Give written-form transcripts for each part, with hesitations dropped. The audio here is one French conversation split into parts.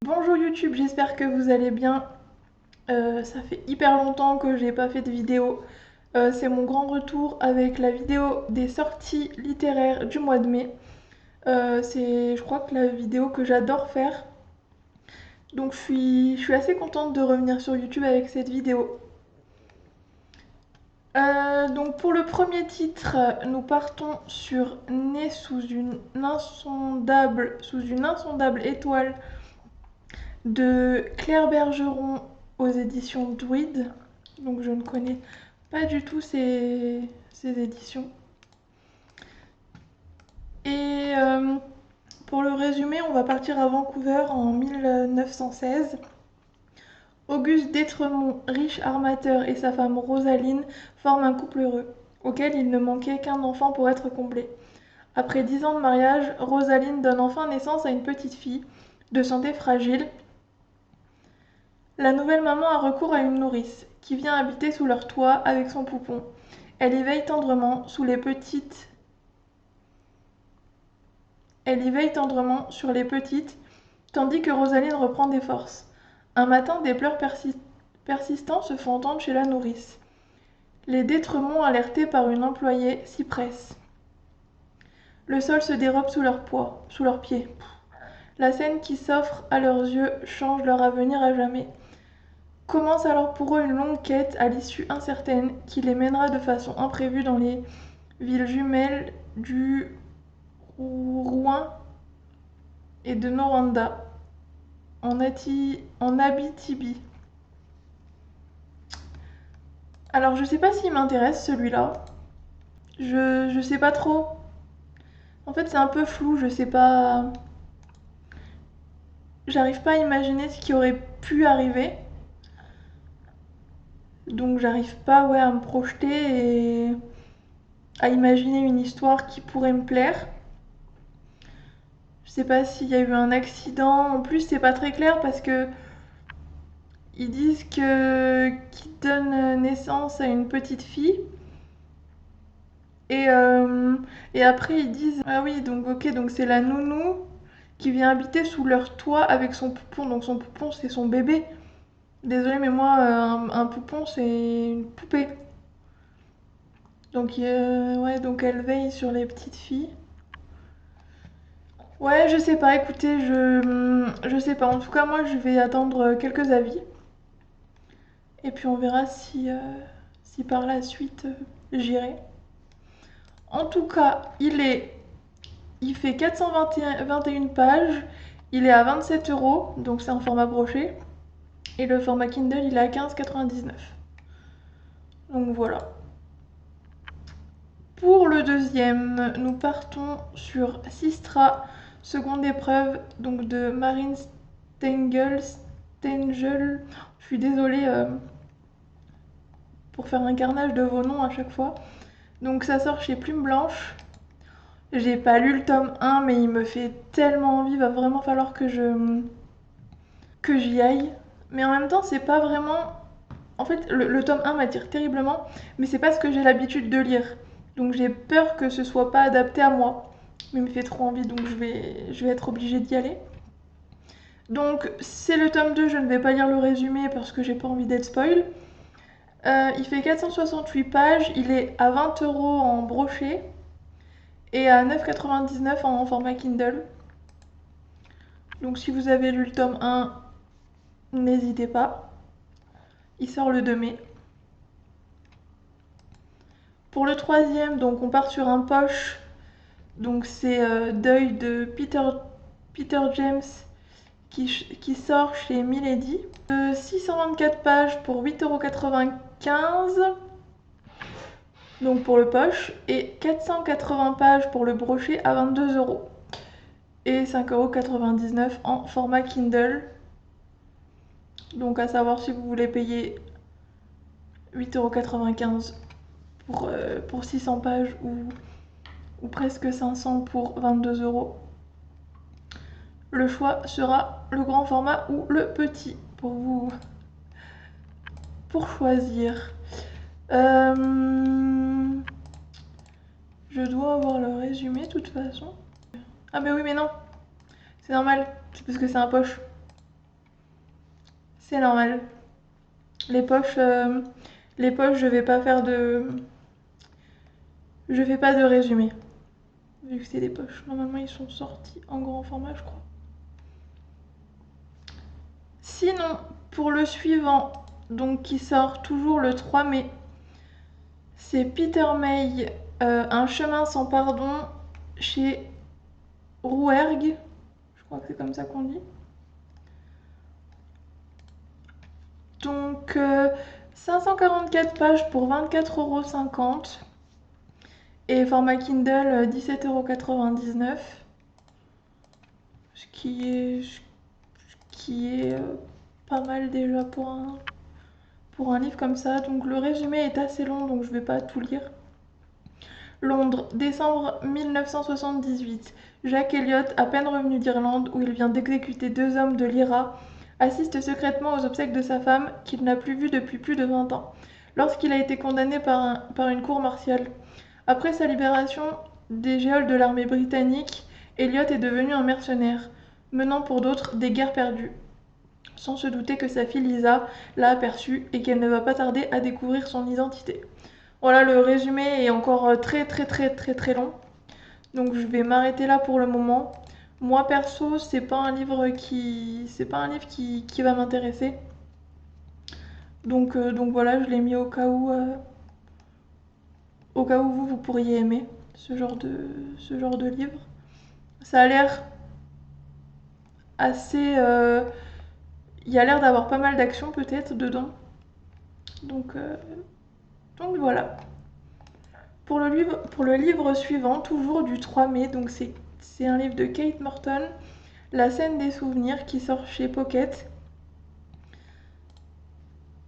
Bonjour YouTube, j'espère que vous allez bien. Ça fait hyper longtemps que j'ai pas fait de vidéo. C'est mon grand retour avec la vidéo des sorties littéraires du mois de mai. C'est, je crois, que la vidéo que j'adore faire. Donc je suis assez contente de revenir sur YouTube avec cette vidéo. Donc pour le premier titre, nous partons sur Né sous une insondable étoile de Claire Bergeron aux éditions Druide. Donc je ne connais pas du tout ces éditions. Et pour le résumé, on va partir à Vancouver en 1916. Auguste d'Étremont, riche armateur, et sa femme Rosaline forment un couple heureux, auquel il ne manquait qu'un enfant pour être comblé. Après 10 ans de mariage, Rosaline donne enfin naissance à une petite fille, de santé fragile. La nouvelle maman a recours à une nourrice, qui vient habiter sous leur toit avec son poupon. Elle y veille tendrement sur les petites, tandis que Rosaline reprend des forces. Un matin, des pleurs persistants se font entendre chez la nourrice. Les d'Étremont, alertés par une employée, s'y pressent. Le sol se dérobe sous leurs pieds. La scène qui s'offre à leurs yeux change leur avenir à jamais. Commence alors pour eux une longue quête à l'issue incertaine qui les mènera de façon imprévue dans les villes jumelles du Rouen et de Noranda, en Abitibi. Alors je sais pas s'il m'intéresse celui-là. Je sais pas trop. En fait c'est un peu flou, je sais pas. J'arrive pas à imaginer ce qui aurait pu arriver. Donc j'arrive pas à me projeter et à imaginer une histoire qui pourrait me plaire. Je sais pas s'il y a eu un accident. En plus, c'est pas très clair parce que ils disent qu'ils donnent naissance à une petite fille. Et, euh, et après, ils disent ah oui, donc ok, donc c'est la nounou qui vient habiter sous leur toit avec son poupon. Donc son poupon, c'est son bébé. Désolée, mais moi, un poupon, c'est une poupée. Donc, ouais, donc elle veille sur les petites filles. Ouais, je sais pas, écoutez, je sais pas. En tout cas, moi, je vais attendre quelques avis. Et puis on verra si par la suite j'irai. En tout cas, il fait 421 pages. Il est à 27 €, donc c'est un format broché. Et le format Kindle, il est à 15,99 €. Donc voilà. Pour le deuxième, nous partons sur Sistra, seconde épreuve, donc de Marine Stengel. Je suis désolée pour faire un carnage de vos noms à chaque fois. Donc ça sort chez Plume Blanche. J'ai pas lu le tome 1, mais il me fait tellement envie, va vraiment falloir que j'y aille. Mais en même temps, c'est pas vraiment... En fait, le tome 1 m'attire terriblement, mais c'est pas ce que j'ai l'habitude de lire. Donc j'ai peur que ce soit pas adapté à moi. Mais il me fait trop envie, donc je vais être obligée d'y aller. Donc c'est le tome 2, je ne vais pas lire le résumé parce que j'ai pas envie d'être spoil. Il fait 468 pages, il est à 20 € en broché et à 9,99 € en format Kindle. Donc si vous avez lu le tome 1, n'hésitez pas. Il sort le 2 mai. Pour le troisième, donc on part sur un poche. Donc c'est Deuil de Peter James qui sort chez Milady. 624 pages pour 8,95 €. Donc pour le poche. Et 480 pages pour le brochet à 22 €. Et 5,99 € en format Kindle. Donc à savoir si vous voulez payer 8,95 € pour 600 pages ou presque 500 pour 22 €. Le choix sera le grand format ou le petit pour choisir. Je dois avoir le résumé de toute façon. Ah mais oui mais non, c'est normal, c'est parce que c'est un poche. C'est normal. Les poches, je vais pas faire de... Je fais pas de résumé. Vu que c'est des poches. Normalement, ils sont sortis en grand format, je crois. Sinon, pour le suivant, donc qui sort toujours le 3 mai, c'est Peter May, Un chemin sans pardon, chez Rouergue. Je crois que c'est comme ça qu'on dit. Donc, 544 pages pour 24,50 €. Et format Kindle, 17,99 €. Ce qui est pas mal déjà pour un livre comme ça. Donc le résumé est assez long, donc je vais pas tout lire. Londres, décembre 1978. Jacques Elliott, à peine revenu d'Irlande, où il vient d'exécuter 2 hommes de l'IRA, assiste secrètement aux obsèques de sa femme, qu'il n'a plus vue depuis plus de 20 ans, lorsqu'il a été condamné par une cour martiale. Après sa libération des geôles de l'armée britannique, Elliott est devenu un mercenaire, menant pour d'autres des guerres perdues, sans se douter que sa fille Lisa l'a aperçu et qu'elle ne va pas tarder à découvrir son identité. Voilà, le résumé est encore très très très très très long, donc je vais m'arrêter là pour le moment. Moi perso, c'est pas un livre qui va m'intéresser. Donc voilà, je l'ai mis au cas où vous pourriez aimer ce genre de livre. Ça a l'air assez... il y a l'air d'avoir pas mal d'action peut-être dedans. Donc voilà. Pour le livre suivant, toujours du 3 mai, donc c'est un livre de Kate Morton, La scène des souvenirs, qui sort chez Pocket.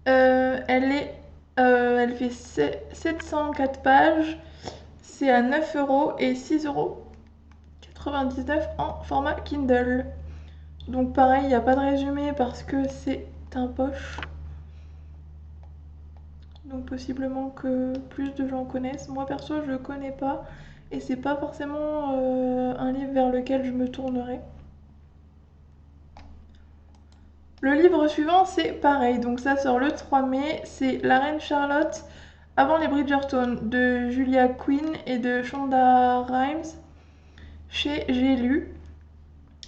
Elle fait 704 pages, c'est à 9 € et 6,99 € en format Kindle. Donc pareil, il n'y a pas de résumé parce que c'est un poche. Donc possiblement que plus de gens connaissent. Moi perso, je connais pas et c'est pas forcément un livre vers lequel je me tournerai. Le livre suivant, c'est pareil, donc ça sort le 3 mai, c'est La Reine Charlotte avant les Bridgerton de Julia Quinn et de Shonda Rhimes chez J'ai lu.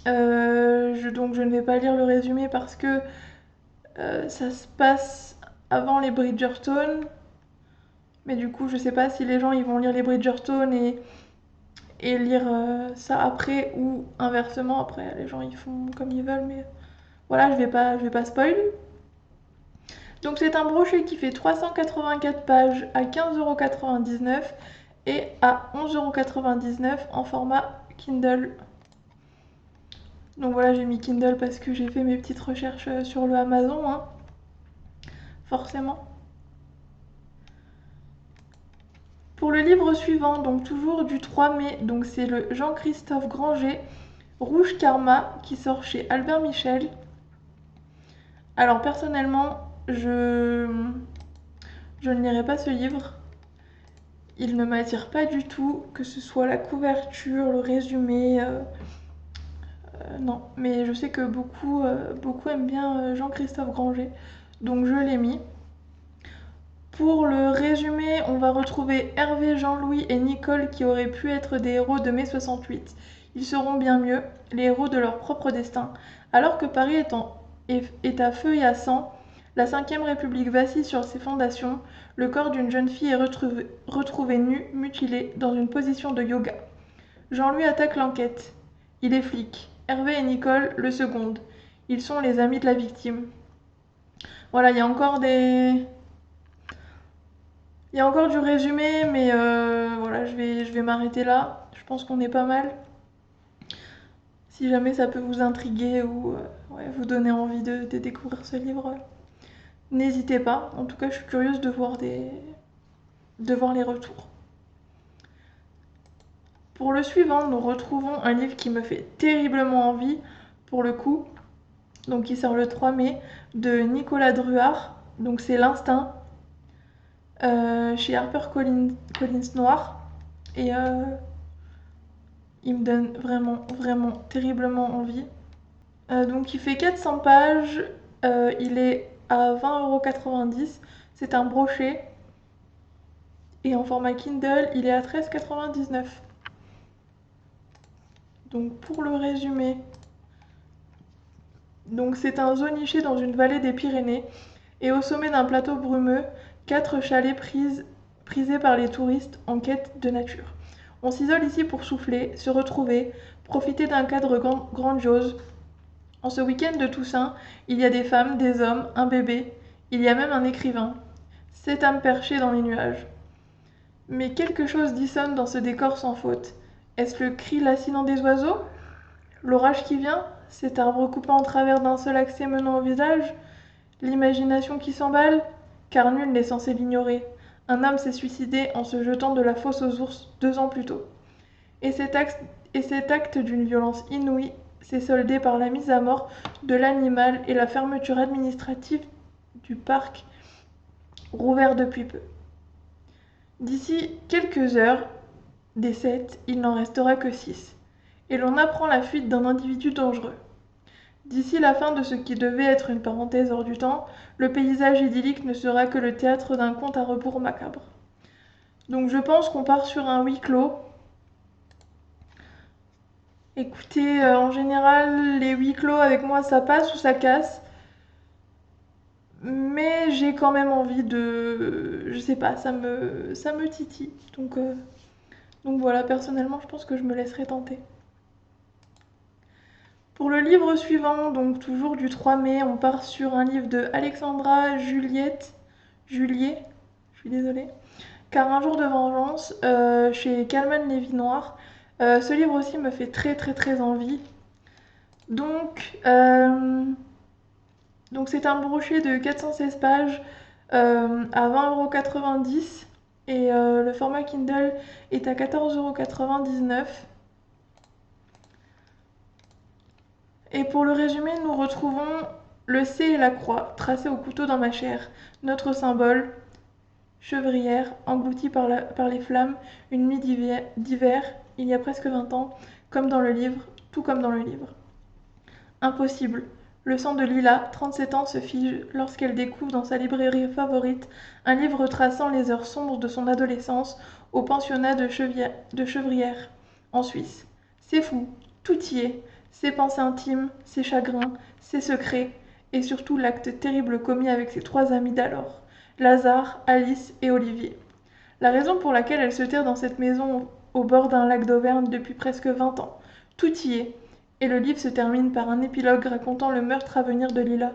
Donc je ne vais pas lire le résumé parce que ça se passe avant les Bridgerton, mais du coup je sais pas si les gens ils vont lire les Bridgerton et lire ça après ou inversement. Après les gens ils font comme ils veulent, mais voilà, je vais pas spoil. Donc c'est un brochet qui fait 384 pages à 15,99 € et à 11,99 € en format Kindle. Donc voilà, j'ai mis Kindle parce que j'ai fait mes petites recherches sur le Amazon, hein. Forcément. Pour le livre suivant, donc toujours du 3 mai, donc c'est le Jean-Christophe Granger, Rouge Karma, qui sort chez Albert Michel. Alors personnellement, je ne lirai pas ce livre. Il ne m'attire pas du tout, que ce soit la couverture, le résumé. Non, mais je sais que beaucoup aiment bien Jean-Christophe Granger, donc je l'ai mis. Pour le résumé, on va retrouver Hervé, Jean-Louis et Nicole qui auraient pu être des héros de mai 68. Ils seront bien mieux, les héros de leur propre destin. Alors que Paris est à feu et à sang, la 5ème République vacille sur ses fondations, le corps d'une jeune fille est retrouvé nu, mutilé, dans une position de yoga. Jean-Louis attaque l'enquête. Il est flic. Hervé et Nicole le secondent. Ils sont les amis de la victime. Voilà, il y a encore du résumé, mais voilà, je vais m'arrêter là. Je pense qu'on est pas mal. Si jamais ça peut vous intriguer ou vous donner envie de découvrir ce livre, n'hésitez pas. En tout cas, je suis curieuse de voir les retours. Pour le suivant, nous retrouvons un livre qui me fait terriblement envie, pour le coup. Donc qui sort le 3 mai, de Nicolas Druard. Donc c'est L'Instinct, chez HarperCollins Noir. Et il me donne vraiment, vraiment terriblement envie. Donc il fait 400 pages Il est à 20,90 €. C'est un brochet. Et en format Kindle, il est à 13,99 €. Donc pour le résumé, donc c'est un zoo niché dans une vallée des Pyrénées. Et au sommet d'un plateau brumeux, 4 chalets prisés par les touristes en quête de nature. On s'isole ici pour souffler, se retrouver, profiter d'un cadre grandiose. En ce week-end de Toussaint, il y a des femmes, des hommes, un bébé, il y a même un écrivain. 7 âmes perchées dans les nuages. Mais quelque chose dissonne dans ce décor sans faute. Est-ce le cri lancinant des oiseaux? L'orage qui vient? Cet arbre coupé en travers d'un seul accès menant au visage? L'imagination qui s'emballe? Car nul n'est censé l'ignorer. Un homme s'est suicidé en se jetant de la fosse aux ours 2 ans plus tôt. Et cet acte d'une violence inouïe s'est soldé par la mise à mort de l'animal et la fermeture administrative du parc, rouvert depuis peu. D'ici quelques heures, des 7, il n'en restera que 6. Et l'on apprend la fuite d'un individu dangereux. D'ici la fin de ce qui devait être une parenthèse hors du temps, le paysage idyllique ne sera que le théâtre d'un conte à rebours macabre. Donc je pense qu'on part sur un huis clos. Écoutez, en général, les huis clos avec moi ça passe ou ça casse. Mais j'ai quand même envie de... Je sais pas, ça me titille. Donc voilà, personnellement, je pense que je me laisserai tenter. Pour le livre suivant, donc toujours du 3 mai, on part sur un livre de Alexandra Juliet, je suis désolée, Car un jour de vengeance, chez Calman Lévy Noir. Ce livre aussi me fait très très très envie. Donc c'est un brochet de 416 pages à 20,90 € et le format Kindle est à 14,99 €. Et pour le résumé, nous retrouvons le C et la croix tracés au couteau dans ma chair, notre symbole, chevrière, engloutie par les flammes, une nuit d'hiver, il y a presque 20 ans, comme dans le livre, tout comme dans le livre. Impossible. Le sang de Lila, 37 ans, se fige lorsqu'elle découvre dans sa librairie favorite un livre retraçant les heures sombres de son adolescence au pensionnat de Chevrières, en Suisse. C'est fou, tout y est, ses pensées intimes, ses chagrins, ses secrets, et surtout l'acte terrible commis avec ses 3 amis d'alors, Lazare, Alice et Olivier. La raison pour laquelle elle se terre dans cette maison au bord d'un lac d'Auvergne depuis presque 20 ans. Tout y est. Et le livre se termine par un épilogue racontant le meurtre à venir de Lila.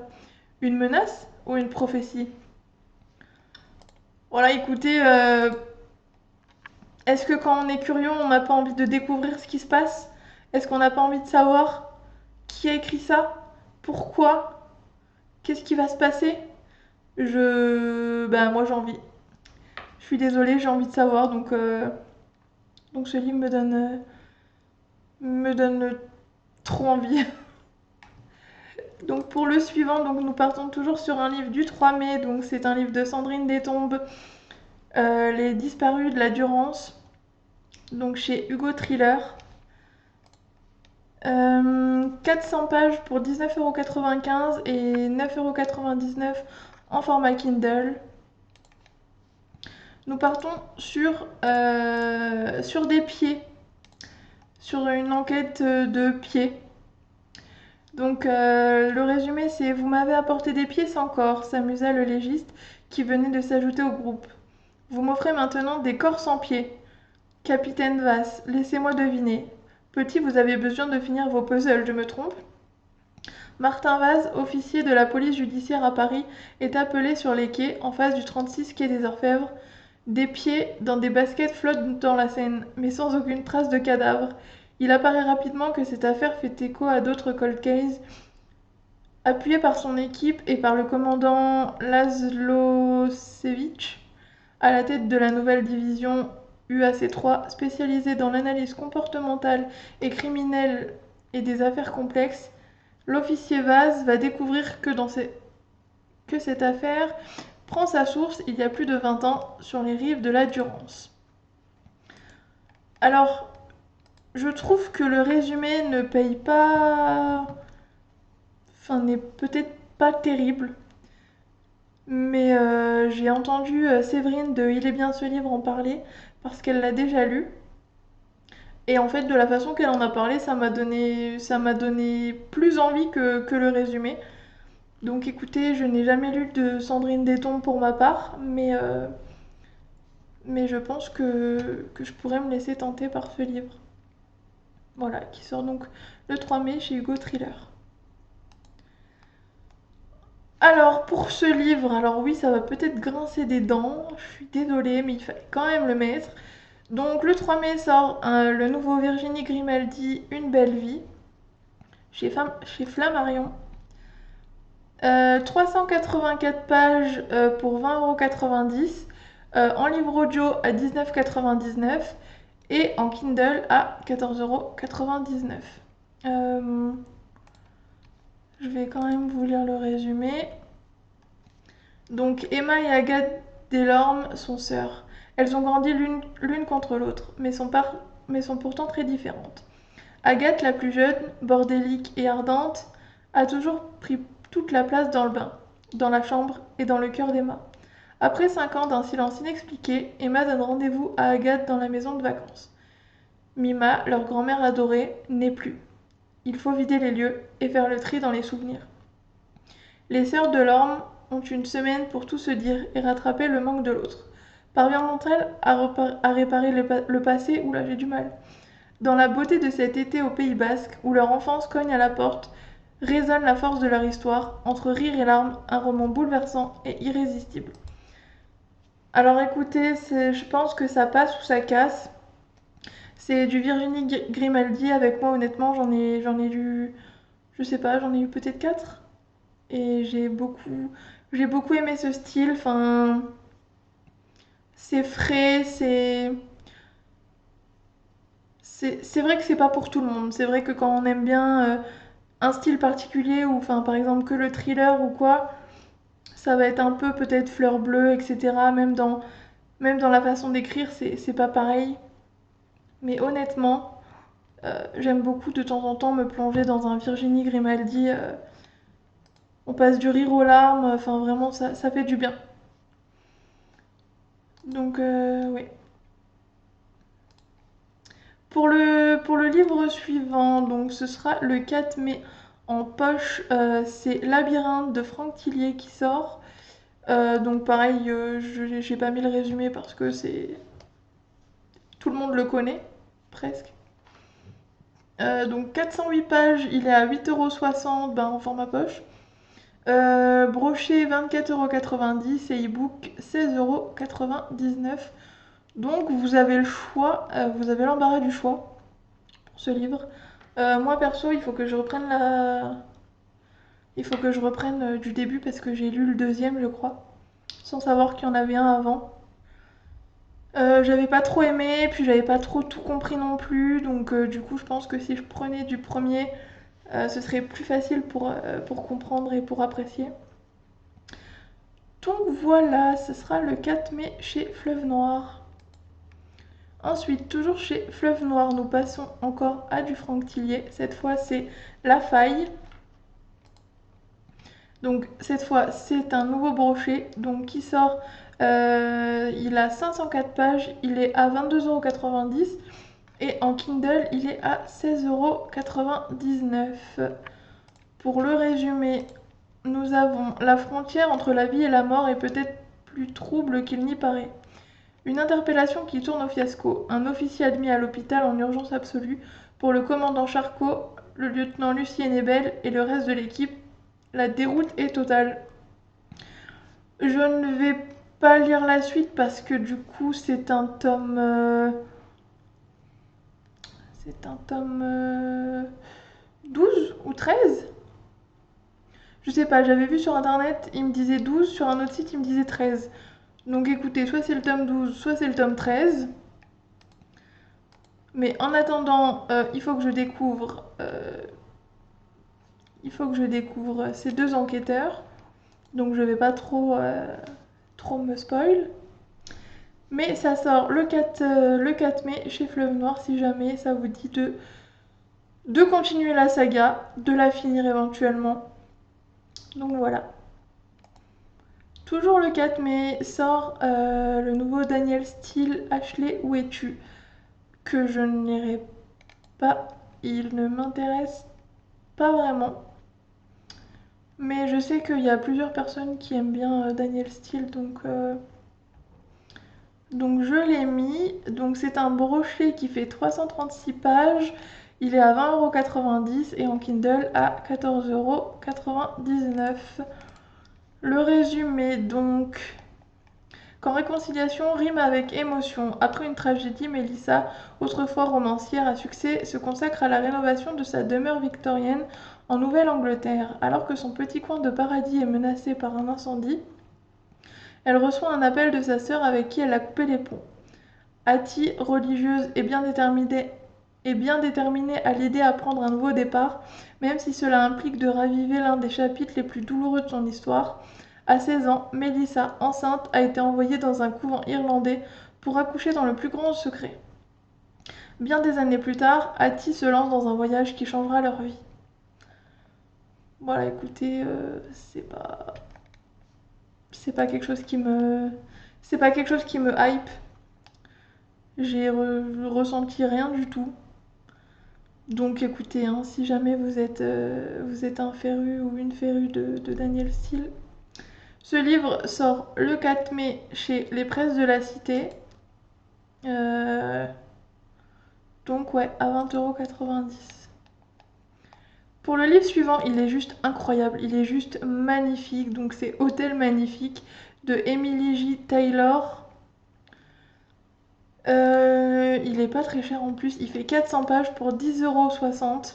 Une menace ou une prophétie? Voilà, écoutez, est-ce que quand on est curieux, on n'a pas envie de découvrir ce qui se passe? Est-ce qu'on n'a pas envie de savoir qui a écrit ça? Pourquoi? Qu'est-ce qui va se passer? Ben moi j'ai envie. Je suis désolée, j'ai envie de savoir, donc ce livre me donne trop envie. Donc pour le suivant, donc nous partons toujours sur un livre du 3 mai, donc c'est un livre de Sandrine Détombe, Les disparus de la Durance, donc chez Hugo Thriller. 400 pages pour 19,95 € et 9,99 € en format Kindle. Nous partons sur des pieds, sur une enquête de pieds. Donc le résumé c'est: vous m'avez apporté des pieds sans corps, s'amusa le légiste qui venait de s'ajouter au groupe. Vous m'offrez maintenant des corps sans pieds. Capitaine Vasse, laissez-moi deviner. Petit, vous avez besoin de finir vos puzzles, je me trompe? Martin Vaz, officier de la police judiciaire à Paris, est appelé sur les quais, en face du 36 quai des Orfèvres. Des pieds dans des baskets flottent dans la Seine, mais sans aucune trace de cadavre. Il apparaît rapidement que cette affaire fait écho à d'autres cold cases. Appuyé par son équipe et par le commandant Laszlo-Sevich, à la tête de la nouvelle division UAC3, spécialisée dans l'analyse comportementale et criminelle et des affaires complexes, l'officier Vaz va découvrir que cette affaire prend sa source il y a plus de 20 ans sur les rives de la Durance. Alors, je trouve que le résumé ne paye pas... Enfin, n'est peut-être pas terrible. Mais j'ai entendu Séverine de Il est bien ce livre en parler parce qu'elle l'a déjà lu. Et en fait, de la façon qu'elle en a parlé, ça m'a donné plus envie que le résumé. Donc écoutez, je n'ai jamais lu de Sandrine Détombe pour ma part, mais je pense que je pourrais me laisser tenter par ce livre. Voilà, qui sort donc le 3 mai chez Hugo Thriller. Alors, pour ce livre, alors oui, ça va peut-être grincer des dents, je suis désolée, mais il fallait quand même le mettre. Donc, le 3 mai sort le nouveau Virginie Grimaldi, Une belle vie, chez Flammarion. 384 pages pour 20,90 €, en livre audio à 19,99 € et en Kindle à 14,99 €. Je vais quand même vous lire le résumé. Donc Emma et Agathe Delorme sont sœurs. Elles ont grandi l'une contre l'autre, mais sont pourtant très différentes. Agathe, la plus jeune, bordélique et ardente, a toujours pris toute la place dans le bain, dans la chambre et dans le cœur d'Emma. Après 5 ans d'un silence inexpliqué, Emma donne rendez-vous à Agathe dans la maison de vacances. Mima, leur grand-mère adorée, n'est plus. Il faut vider les lieux et faire le tri dans les souvenirs. Les sœurs Delorme ont une semaine pour tout se dire et rattraper le manque de l'autre. Parviendront-elles à réparer le passé? Oula, j'ai du mal. Dans la beauté de cet été au Pays Basque, où leur enfance cogne à la porte, résonne la force de leur histoire, entre rire et larmes, un roman bouleversant et irrésistible. Alors écoutez, je pense que ça passe ou ça casse. C'est du Virginie Grimaldi. Avec moi, honnêtement, j'en ai lu, je sais pas, j'en ai eu peut-être 4. Et j'ai beaucoup aimé ce style. Enfin, c'est frais, c'est vrai que c'est pas pour tout le monde. C'est vrai que quand on aime bien un style particulier, ou enfin par exemple que le thriller ou quoi, ça va être un peu peut-être fleur bleue, etc. Même dans la façon d'écrire, c'est pas pareil. Mais honnêtement, j'aime beaucoup de temps en temps me plonger dans un Virginie Grimaldi. On passe du rire aux larmes, enfin vraiment ça fait du bien. Donc oui. Pour le livre suivant, donc ce sera le 4 mai en poche, c'est Labyrinthe de Franck Tillier qui sort. Donc pareil, j'ai pas mis le résumé parce que tout le monde le connaît, presque. Donc 408 pages, il est à 8,60 € en format poche. Brochet 24,90 € et e-book 16,99 €. Donc vous avez le choix, vous avez l'embarras du choix pour ce livre. Moi perso, il faut que je reprenne du début parce que j'ai lu le deuxième, je crois, sans savoir qu'il y en avait un avant. J'avais pas trop aimé, puis j'avais pas trop tout compris non plus, donc du coup je pense que si je prenais du premier, ce serait plus facile pour comprendre et pour apprécier. Donc voilà, ce sera le 4 mai chez Fleuve Noir. Ensuite, toujours chez Fleuve Noir, nous passons encore à du Franck Tillier. Cette fois, c'est La Faille. Donc cette fois, c'est un nouveau brochet donc, qui sort. Il a 504 pages, il est à 22,90 € et en Kindle, il est à 16,99 €. Pour le résumé, nous avons la frontière entre la vie et la mort est peut-être plus trouble qu'il n'y paraît. Une interpellation qui tourne au fiasco. Un officier admis à l'hôpital en urgence absolue. Pour le commandant Charcot, le lieutenant Lucien Nebel et le reste de l'équipe, la déroute est totale. Je ne vais pas lire la suite parce que du coup c'est un tome... c'est un tome 12 ou 13. Je sais pas, j'avais vu sur internet, il me disait 12, sur un autre site il me disait 13. Donc écoutez, soit c'est le tome 12, soit c'est le tome 13. Mais en attendant, il faut que je découvre ces deux enquêteurs. Donc je vais pas trop me spoil. Mais ça sort le 4 mai chez Fleuve Noir si jamais ça vous dit de continuer la saga, de la finir éventuellement. Donc voilà. Toujours le 4 mai sort le nouveau Danielle Steele, Ashley, où es-tu? Que je ne lirai pas, il ne m'intéresse pas vraiment. Mais je sais qu'il y a plusieurs personnes qui aiment bien Danielle Steele, donc je l'ai mis. Donc c'est un brochet qui fait 336 pages. Il est à 20,90 € et en Kindle à 14,99 €. Le résumé donc. Quand réconciliation rime avec émotion, après une tragédie, Mélissa, autrefois romancière à succès, se consacre à la rénovation de sa demeure victorienne en Nouvelle-Angleterre. Alors que son petit coin de paradis est menacé par un incendie, elle reçoit un appel de sa sœur avec qui elle a coupé les ponts. Hattie, religieuse et bien déterminée à l'aider à prendre un nouveau départ, même si cela implique de raviver l'un des chapitres les plus douloureux de son histoire. À 16 ans, Mélissa, enceinte, a été envoyée dans un couvent irlandais pour accoucher dans le plus grand secret. Bien des années plus tard, Hattie se lance dans un voyage qui changera leur vie. Voilà, écoutez, c'est pas quelque chose qui me, c'est pas quelque chose qui me hype. J'ai ressenti rien du tout. Donc écoutez, hein, si jamais vous êtes un féru ou une férue de Danielle Steele, ce livre sort le 4 mai chez Les Presses de la Cité. Donc ouais, à 20,90 €. Pour le livre suivant, il est juste incroyable, il est juste magnifique. Donc c'est Hôtel Magnifique de Emily J. Taylor. Il est pas très cher en plus, il fait 400 pages pour 10,60 €.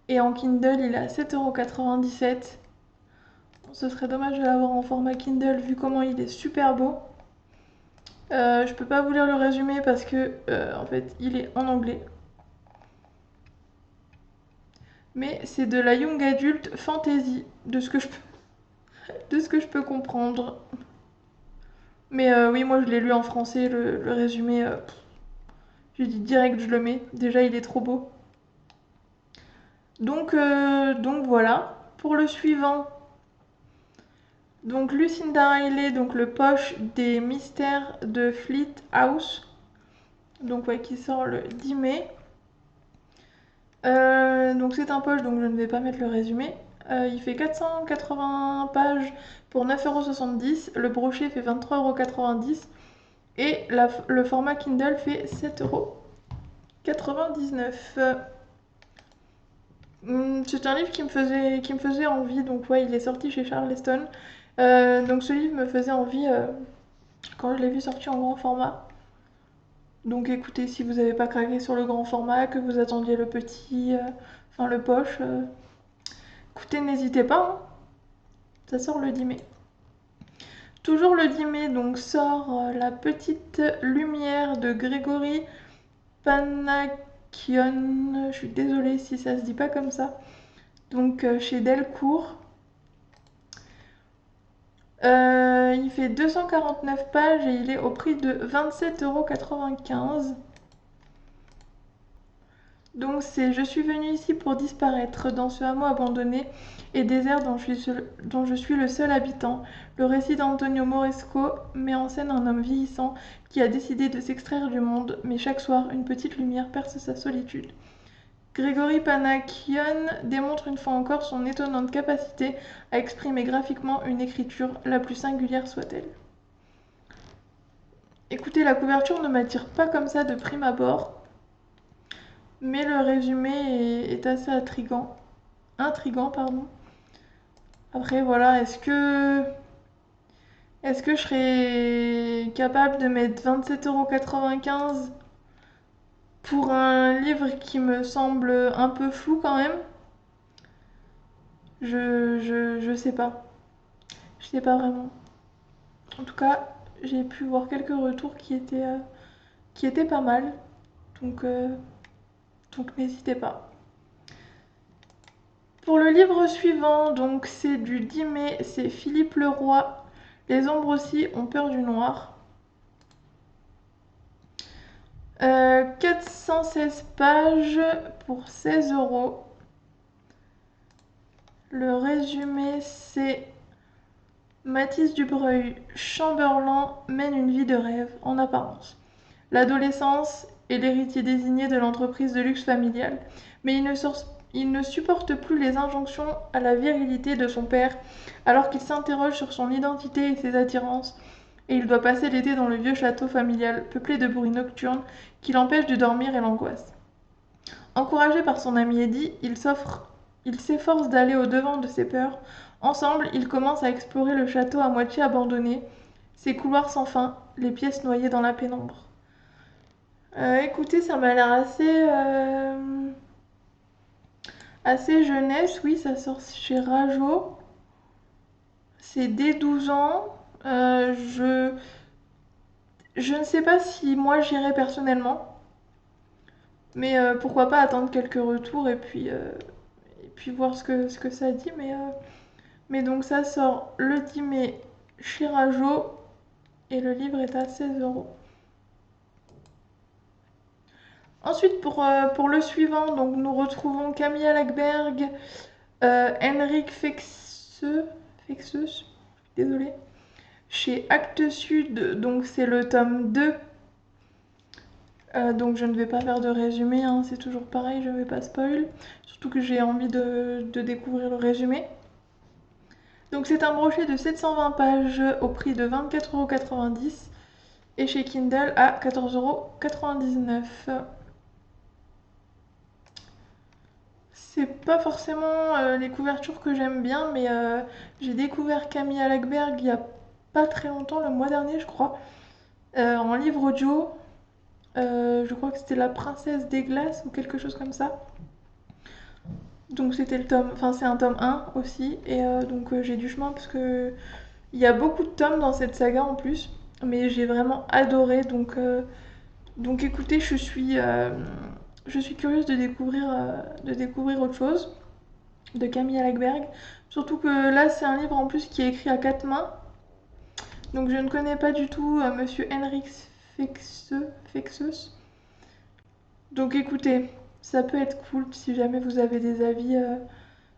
Et en Kindle, il est à 7,97 €. Ce serait dommage de l'avoir en format Kindle vu comment il est super beau. Je peux pas vous lire le résumé parce que en fait il est en anglais. Mais c'est de la young adult fantasy, de ce que je peux comprendre. Mais oui, moi je l'ai lu en français, le résumé. J'ai dit direct je le mets. Déjà il est trop beau. Donc voilà. Pour le suivant, donc Lucinda Riley, donc le poche des mystères de Fleet House. Donc ouais, qui sort le 10 mai. Donc c'est un poche, donc je ne vais pas mettre le résumé. Il fait 480 pages pour 9,70 €. Le brochet fait 23,90 € et le format Kindle fait 7,99 €. C'est un livre qui me faisait envie, donc ouais, il est sorti chez Charleston. Donc ce livre me faisait envie quand je l'ai vu sortir en grand format. Donc écoutez, si vous n'avez pas craqué sur le grand format, que vous attendiez le petit, enfin le poche, écoutez, n'hésitez pas, hein. Ça sort le 10 mai. Toujours le 10 mai, donc sort La Petite Lumière de Grégory Panakion. Je suis désolée si ça se dit pas comme ça. Donc chez Delcourt. Il fait 249 pages et il est au prix de 27,95 €. Donc c'est Je suis venue ici pour disparaître dans ce hameau abandonné et désert dont je suis le seul habitant. Le récit d'Antonio Moresco met en scène un homme vieillissant qui a décidé de s'extraire du monde, mais chaque soir une petite lumière perce sa solitude. Grégory Panakion démontre une fois encore son étonnante capacité à exprimer graphiquement une écriture la plus singulière soit-elle. Écoutez, la couverture ne m'attire pas comme ça de prime abord. Mais le résumé est assez intriguant, pardon. Après, voilà, est-ce que je serais capable de mettre 27,95 € pour un livre qui me semble un peu flou quand même? Je sais pas. Je sais pas vraiment. En tout cas, j'ai pu voir quelques retours qui étaient pas mal. Donc n'hésitez pas. Pour le livre suivant, donc c'est du 10 mai, c'est Philippe Leroy. Les ombres aussi ont peur du noir. 416 pages pour 16 €. Le résumé, c'est Mathis Dubreuil, Chamberlain mène une vie de rêve, en apparence. L'adolescence est l'héritier désigné de l'entreprise de luxe familiale, mais il ne supporte plus les injonctions à la virilité de son père, alors qu'il s'interroge sur son identité et ses attirances, et il doit passer l'été dans le vieux château familial, peuplé de bruits nocturnes qui l'empêchent de dormir et l'angoisse. Encouragé par son ami Eddie, il s'efforce d'aller au-devant de ses peurs. Ensemble, ils commencent à explorer le château à moitié abandonné, ses couloirs sans fin, les pièces noyées dans la pénombre. Écoutez, ça m'a l'air assez jeunesse, oui, ça sort chez Rajo. C'est dès 12 ans. Je ne sais pas si moi j'irai personnellement, mais pourquoi pas attendre quelques retours et puis voir ce que ça dit. Mais donc ça sort le 10 mai chez Rajo et le livre est à 16 €. Ensuite, pour le suivant, donc, nous retrouvons Camilla Lackberg, Henrik Fexeus, désolé, chez Actes Sud, donc c'est le tome 2. Donc je ne vais pas faire de résumé, hein, c'est toujours pareil, je ne vais pas spoil, surtout que j'ai envie de découvrir le résumé. Donc c'est un brochet de 720 pages au prix de 24,90 € et chez Kindle à 14,99 €. C'est pas forcément les couvertures que j'aime bien, mais j'ai découvert Camilla Lackberg il y a pas très longtemps, le mois dernier je crois, en livre audio. Je crois que c'était La Princesse des Glaces ou quelque chose comme ça. Donc c'était le tome, enfin c'est un tome 1 aussi, et donc j'ai du chemin parce que il y a beaucoup de tomes dans cette saga en plus, mais j'ai vraiment adoré, donc écoutez, je suis curieuse de découvrir autre chose de Camilla Lackberg, surtout que là c'est un livre en plus qui est écrit à quatre mains, donc je ne connais pas du tout Monsieur Henrik Fexeus. Donc écoutez, ça peut être cool si jamais vous avez des avis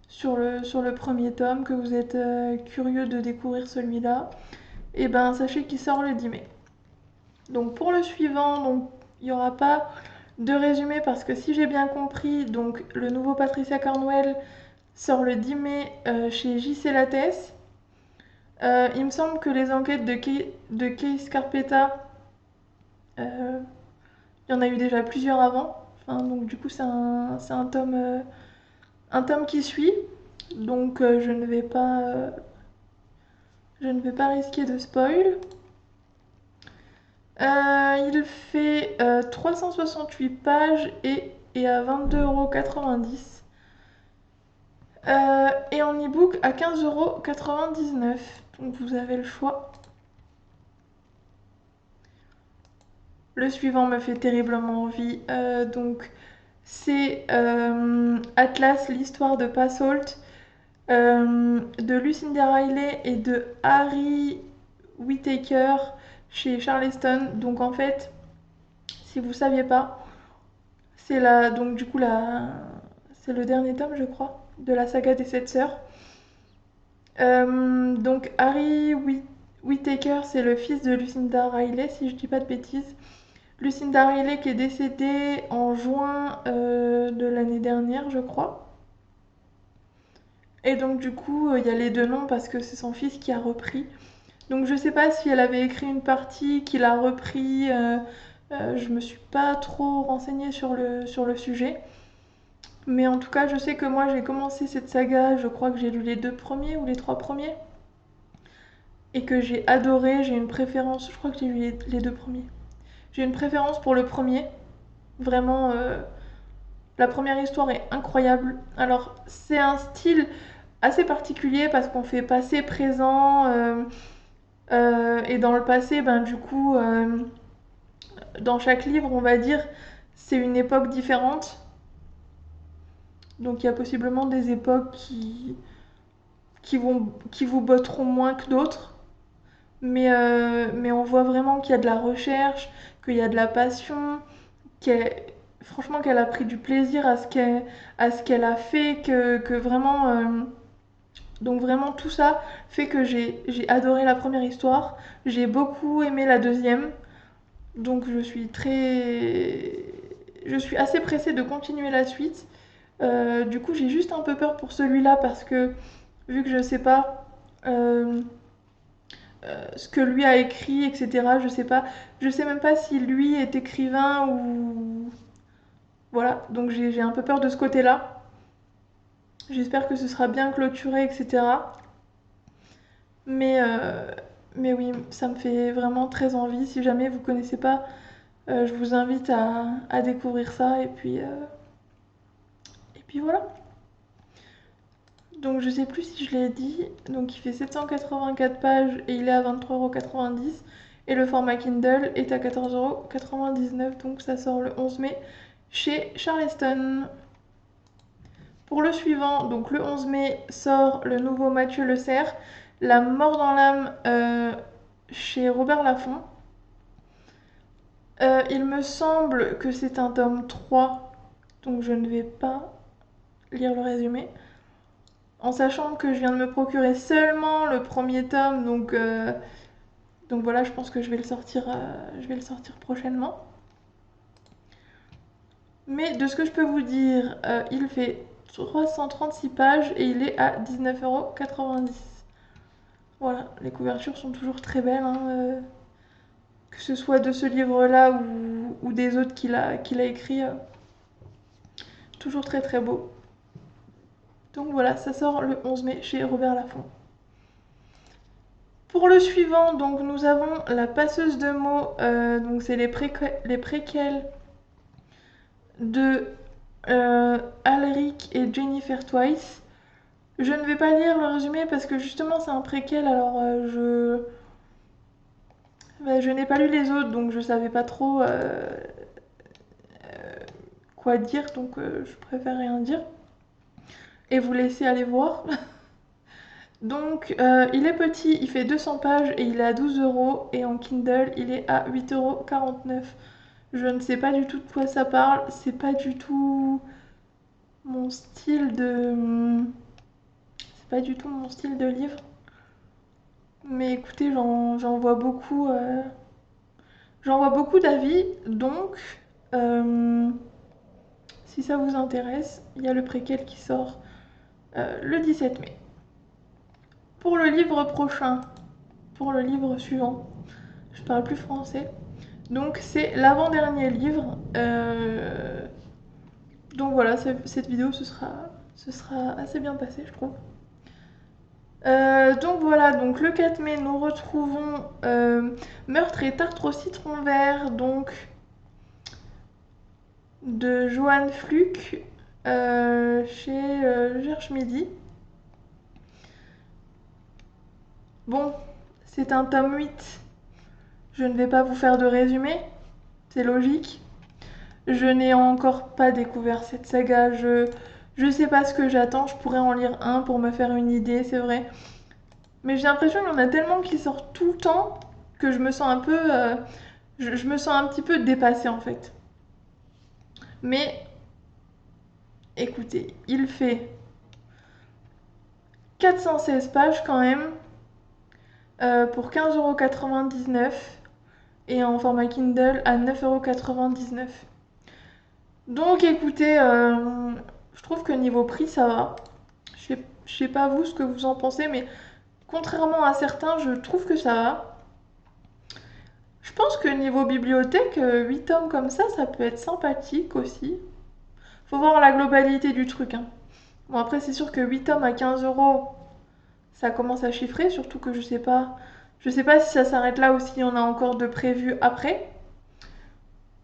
sur le premier tome, que vous êtes curieux de découvrir celui-là, et ben sachez qu'il sort le 10 mai. Donc pour le suivant, donc il n'y aura pas de résumé parce que si j'ai bien compris, donc le nouveau Patricia Cornwell sort le 10 mai chez JC Lattès. Il me semble que les enquêtes de Kay Scarpetta, il y en a eu déjà plusieurs avant. Enfin, donc du coup c'est un tome qui suit. Donc je ne vais pas risquer de spoil. Il fait 368 pages et est à 22,90 €. Et en e-book à 15,99 €. Donc vous avez le choix. Le suivant me fait terriblement envie. Donc c'est Atlas, l'histoire de Passault, de Lucinda Riley et de Harry Whittaker chez Charleston. Donc en fait, si vous saviez pas, donc du coup c'est le dernier tome je crois de la saga des 7 sœurs. Donc Harry Whittaker, c'est le fils de Lucinda Riley si je dis pas de bêtises. Lucinda Riley qui est décédée en juin de l'année dernière je crois. Et donc du coup il y a les deux noms parce que c'est son fils qui a repris. Donc je sais pas si elle avait écrit une partie, qu'il a repris, je me suis pas trop renseignée sur le sujet. Mais en tout cas je sais que moi j'ai commencé cette saga, je crois que j'ai lu les 2 premiers ou les 3 premiers. Et que j'ai adoré, j'ai une préférence, je crois que j'ai lu les 2 premiers. J'ai une préférence pour le premier, vraiment la première histoire est incroyable. Alors c'est un style assez particulier parce qu'on fait passé, présent, et dans le passé, ben du coup, dans chaque livre, on va dire, c'est une époque différente. Donc il y a possiblement des époques qui vous botteront moins que d'autres. Mais on voit vraiment qu'il y a de la recherche, qu'il y a de la passion, franchement qu'elle a pris du plaisir à ce qu'elle a fait, que vraiment Donc vraiment tout ça fait que j'ai adoré la première histoire, j'ai beaucoup aimé la deuxième, donc je suis assez pressée de continuer la suite. Du coup j'ai juste un peu peur pour celui-là parce que vu que je sais pas ce que lui a écrit, etc. Je sais pas, je sais même pas si lui est écrivain ou voilà, donc j'ai un peu peur de ce côté-là. J'espère que ce sera bien clôturé, etc. Mais, euh, mais oui, ça me fait vraiment très envie. Si jamais vous connaissez pas, je vous invite à découvrir ça. Et puis voilà. Donc je sais plus si je l'ai dit. Donc il fait 784 pages et il est à 23,90 €. Et le format Kindle est à 14,99 €. Donc ça sort le 11 mai chez Charleston. Pour le suivant, donc le 11 mai, sort le nouveau Mathieu Le Cerf, La mort dans l'âme chez Robert Laffont. Il me semble que c'est un tome 3, donc je ne vais pas lire le résumé. En sachant que je viens de me procurer seulement le premier tome, donc voilà, je pense que je vais le sortir prochainement. Mais de ce que je peux vous dire, il fait 336 pages et il est à 19,90 €. Voilà, les couvertures sont toujours très belles, hein, que ce soit de ce livre-là ou des autres qu'il a écrits, toujours très très beau. Donc voilà, ça sort le 11 mai chez Robert Laffont. Pour le suivant, donc nous avons La passeuse de mots, donc c'est les préquels de Alric et Jennifer Twice. Je ne vais pas lire le résumé parce que justement c'est un préquel, alors je n'ai pas lu les autres, donc je savais pas trop quoi dire, donc je préfère rien dire et vous laisser aller voir. Donc il est petit, il fait 200 pages et il est à 12 € et en Kindle il est à 8,49 €. Je ne sais pas du tout de quoi ça parle, c'est pas du tout mon style de c'est pas du tout mon style de livre. Mais écoutez, j'en vois beaucoup d'avis, donc euh, si ça vous intéresse, il y a le préquel qui sort le 17 mai. Pour le livre prochain, pour le livre suivant, je parle plus français, donc c'est l'avant-dernier livre. Donc voilà, cette vidéo ce sera assez bien passé, je trouve. Donc voilà, donc le 4 mai, nous retrouvons Meurtre et Tartre au citron vert, donc de Johann Fluck chez Gerche Midi. Bon, c'est un tome 8. Je ne vais pas vous faire de résumé, c'est logique. Je n'ai encore pas découvert cette saga, je sais pas ce que j'attends, je pourrais en lire un pour me faire une idée, c'est vrai. Mais j'ai l'impression qu'il y en a tellement qui sortent tout le temps que je me sens un peu... je me sens un petit peu dépassée en fait. Mais écoutez, il fait 416 pages quand même pour 15,99 € et en format Kindle à 9,99 €. Donc écoutez, je trouve que niveau prix ça va. Je sais pas vous ce que vous en pensez, mais contrairement à certains, je trouve que ça va. Je pense que niveau bibliothèque, 8 tomes comme ça peut être sympathique aussi. Faut voir la globalité du truc, hein. Bon après c'est sûr que 8 tomes à 15 €, ça commence à chiffrer, surtout que je sais pas si ça s'arrête là ou s'il y en a encore de prévus après.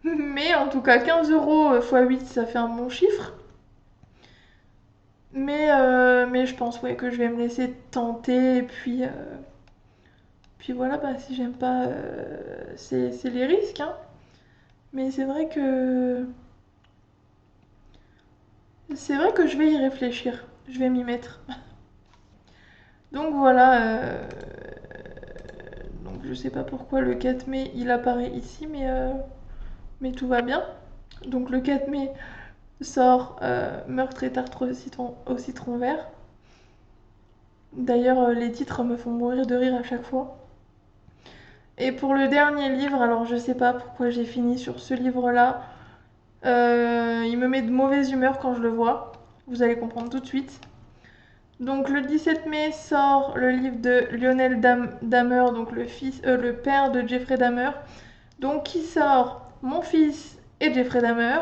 Mais en tout cas 15 € x 8 ça fait un bon chiffre. Mais je pense ouais, que je vais me laisser tenter et puis voilà, bah, si j'aime pas, c'est les risques, hein. Mais c'est vrai que je vais y réfléchir, je vais m'y mettre. Donc voilà, donc je sais pas pourquoi le 4 mai il apparaît ici, mais tout va bien. Donc le 4 mai sort Meurtre et Tartre au citron vert. D'ailleurs, les titres me font mourir de rire à chaque fois. Et pour le dernier livre, alors je sais pas pourquoi j'ai fini sur ce livre-là. Il me met de mauvaise humeur quand je le vois. Vous allez comprendre tout de suite. Donc le 17 mai sort le livre de Lionel Dahmer, donc le père de Jeffrey Dahmer. Donc qui sort Mon fils et Jeffrey Dahmer.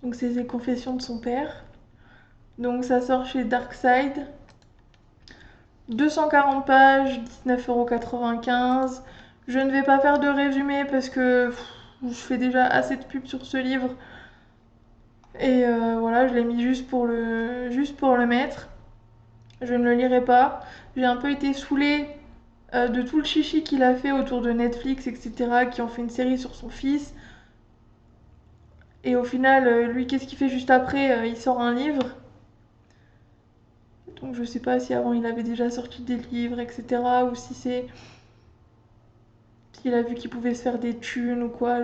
Donc c'est les confessions de son père. Donc ça sort chez Darkside. 240 pages, 19,95 €. Je ne vais pas faire de résumé parce que je fais déjà assez de pub sur ce livre. Et voilà, je l'ai mis juste pour le mettre. Je ne le lirai pas. J'ai un peu été saoulée de tout le chichi qu'il a fait autour de Netflix, etc., qui ont fait une série sur son fils. Et au final, lui, qu'est-ce qu'il fait juste après? Il sort un livre. Donc je sais pas si avant il avait déjà sorti des livres, etc. Ou si c'est... s'il a vu qu'il pouvait se faire des thunes ou quoi.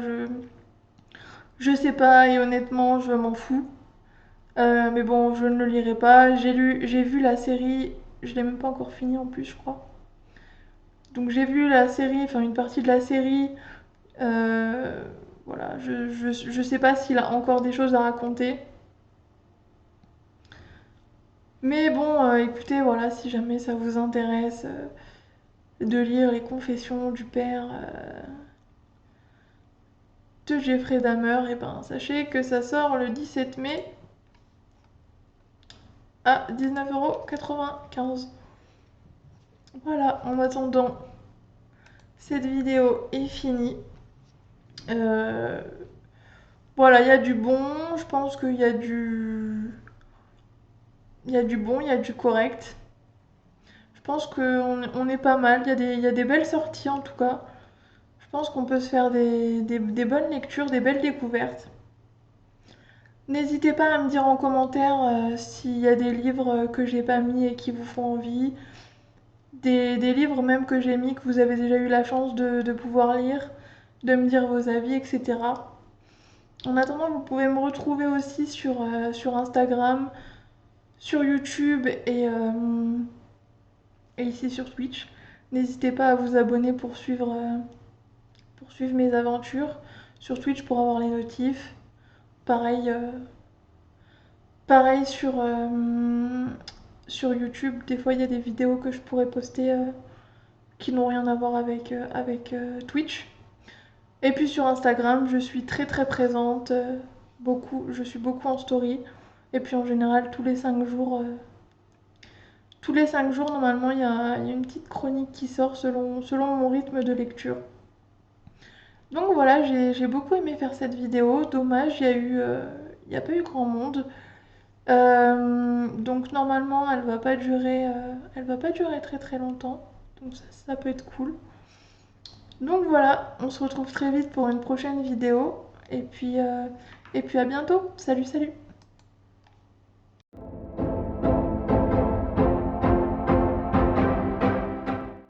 Je sais pas et honnêtement, je m'en fous. Mais bon, je ne le lirai pas. J'ai vu la série, je l'ai même pas encore fini en plus, je crois. Donc j'ai vu la série, enfin une partie de la série. Euh, voilà, je sais pas s'il a encore des choses à raconter. Mais bon, écoutez, voilà, si jamais ça vous intéresse de lire les confessions du père de Jeffrey Dahmer, et ben sachez que ça sort le 17 mai à 19,95 €. Voilà, en attendant, cette vidéo est finie. Euh, voilà, il y a du bon, je pense qu'il y a du... Il y a du bon, il y a du correct. Je pense qu'on est pas mal, il y a des belles sorties en tout cas. Je pense qu'on peut se faire des bonnes lectures, des belles découvertes. N'hésitez pas à me dire en commentaire s'il y a des livres que j'ai pas mis et qui vous font envie. Des livres même que j'ai mis que vous avez déjà eu la chance de pouvoir lire, de me dire vos avis, etc. En attendant, vous pouvez me retrouver aussi sur Instagram, sur YouTube et ici sur Twitch. N'hésitez pas à vous abonner pour suivre mes aventures. Sur Twitch pour avoir les notifs. Pareil, pareil sur YouTube. Des fois, il y a des vidéos que je pourrais poster qui n'ont rien à voir avec Twitch. Et puis sur Instagram, je suis très très présente. Je suis beaucoup en story. Et puis en général, tous les 5 jours, normalement, il y a une petite chronique qui sort selon mon rythme de lecture. Donc voilà, j'ai beaucoup aimé faire cette vidéo. Dommage, il y a pas eu grand monde. Donc normalement, elle va pas durer très très longtemps. Donc ça peut être cool. Donc voilà, on se retrouve très vite pour une prochaine vidéo. Et puis à bientôt. Salut, salut.